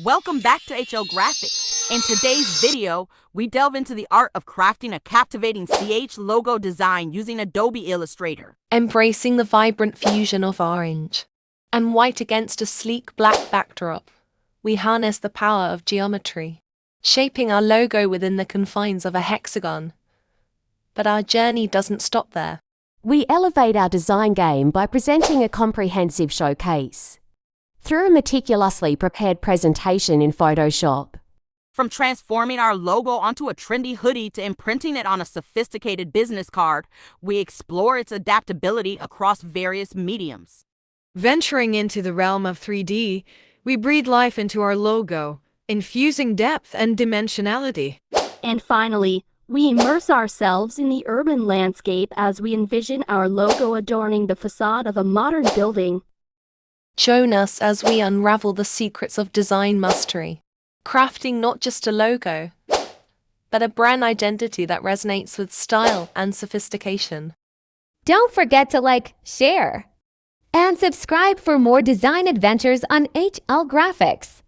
Welcome back to HL Graphics. In today's video, we delve into the art of crafting a captivating CH logo design using Adobe Illustrator. Embracing the vibrant fusion of orange and white against a sleek black backdrop, we harness the power of geometry, shaping our logo within the confines of a hexagon. But our journey doesn't stop there. We elevate our design game by presenting a comprehensive showcase through a meticulously prepared presentation in Photoshop. From transforming our logo onto a trendy hoodie to imprinting it on a sophisticated business card, we explore its adaptability across various mediums. Venturing into the realm of 3D, we breathe life into our logo, infusing depth and dimensionality. And finally, we immerse ourselves in the urban landscape as we envision our logo adorning the facade of a modern building. Join us as we unravel the secrets of design mastery, crafting not just a logo, but a brand identity that resonates with style and sophistication. Don't forget to like, share, and subscribe for more design adventures on HL Graphics.